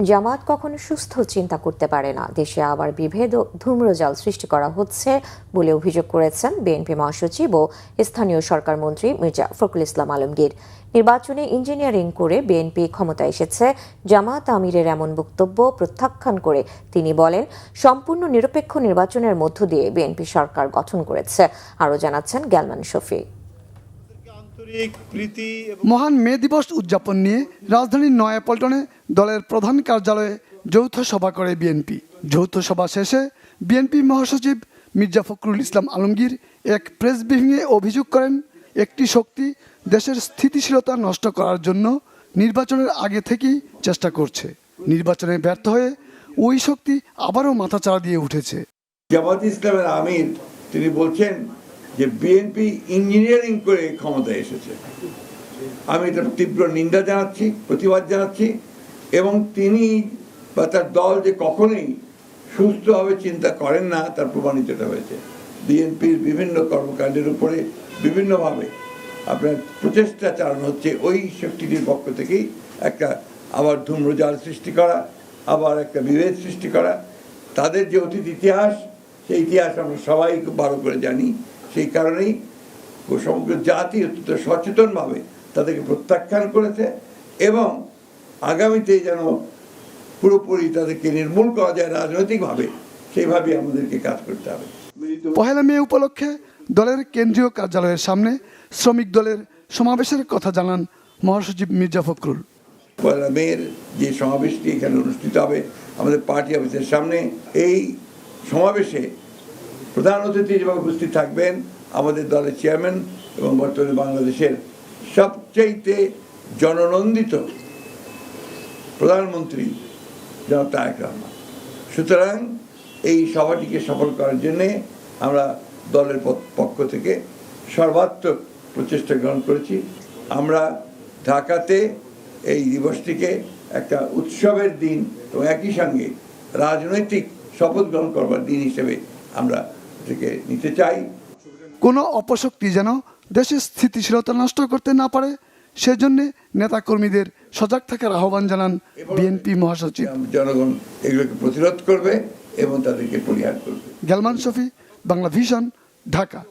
জামাত কখনো সুস্থ চিন্তা করতে পারে না, দেশে আবার বিভেদ ও ধূম্রজাল সৃষ্টি করা হচ্ছে বলে অভিযোগ করেছেন বিএনপি মহাসচিব ও স্থানীয় সরকার মন্ত্রী মির্জা ফখরুল ইসলাম আলমগীর। নির্বাচনে ইঞ্জিনিয়ারিং করে বিএনপি ক্ষমতায় এসেছে, জামাত আমিরের এমন বক্তব্য প্রত্যাখ্যান করে তিনি বলেন, সম্পূর্ণ নিরপেক্ষ নির্বাচনের মধ্য দিয়ে বিএনপি সরকার গঠন করেছে। আরও জানাচ্ছেন গ্যালমান শফি। মহান মে দিবস উদযাপন নিয়ে রাজধানীর নয়াপল্টনে দলের প্রধান কার্যালয়ে যৌথ সভা করে বিএনপি। যৌথ সভা শেষে বিএনপি মহাসচিব মির্জা ফখরুল ইসলাম আলমগীর এক প্রেস ব্রিফিংয়ে অভিযোগ করেন, একটি শক্তি দেশের স্থিতিশীলতা নষ্ট করার জন্য নির্বাচনের আগে থেকেই চেষ্টা করছে। নির্বাচনে ব্যর্থ হয়ে ওই শক্তি আবারও মাথাচাড়া দিয়ে উঠেছে। জামাত ইসলামের আমির তিনি বলছেন যে বিএনপি ইঞ্জিনিয়ারিং করে ক্ষমতায় এসেছে। আমি এটা তীব্র নিন্দা জানাচ্ছি, প্রতিবাদ জানাচ্ছি, এবং তিনি বা তার দল যে কখনোই সুস্থভাবে চিন্তা করেন না তার প্রমাণিত হয়েছে। বিএনপির বিভিন্ন কর্মকাণ্ডের উপরে বিভিন্নভাবে আপনার প্রচেষ্টা চালানো হচ্ছে ওই শক্তিটির পক্ষ থেকেই, একটা আবার ধূম্রজাল সৃষ্টি করা, আবার একটা বিভেদ সৃষ্টি করা। তাদের যে অতীত ইতিহাস, সেই ইতিহাস আমরা সবাই খুব ভালো করে জানি। সেই কারণেই সমগ্র জাতি অত্যন্ত সচেতনভাবে তাদেরকে প্রত্যাখ্যান করেছে, এবং আগামীতে যেন পুরোপুরি তাদেরকে নির্মূল করা যায় রাজনৈতিকভাবে, সেইভাবে আমাদেরকে কাজ করতে হবে। পহেলা মে উপলক্ষে দলের কেন্দ্রীয় কার্যালয়ের সামনে শ্রমিক দলের সমাবেশের কথা জানান মহাসচিব মির্জা ফখরুল। পহেলা মের যে সমাবেশটি এখানে অনুষ্ঠিত হবে আমাদের পার্টি অফিসের সামনে, এই সমাবেশে প্রধান অতিথি হিসেবে উপস্থিত থাকবেন আমাদের দলের চেয়ারম্যান এবং বর্তমানে বাংলাদেশের সবচেয়ে জননন্দিত প্রধানমন্ত্রী জনাব তারেক রহমান। সুতরাং এই সভাটিকে সফল করার জন্যে আমরা দলের পক্ষ থেকে সর্বাত্মক প্রচেষ্টা গ্রহণ করেছি। আমরা ঢাকাতে এই দিবসটিকে একটা উৎসবের দিন এবং একই সঙ্গে রাজনৈতিক শপথ গ্রহণ করবার দিন হিসেবে আমরা এটাকে নিতে চাই। কোনো অপশক্তি যেন দেশের স্থিতিশীলতা নষ্ট করতে না পারে, সেজন্য নেতাকর্মীদের সজাগ থাকার আহ্বান জানান বিএনপি মহাসচিব। জনগণ এগুলোকে প্রতিরোধ করবে এবং তাদেরকে পরিহার করবে। গ্যালমান শফি, বাংলা ভিশন, ঢাকা।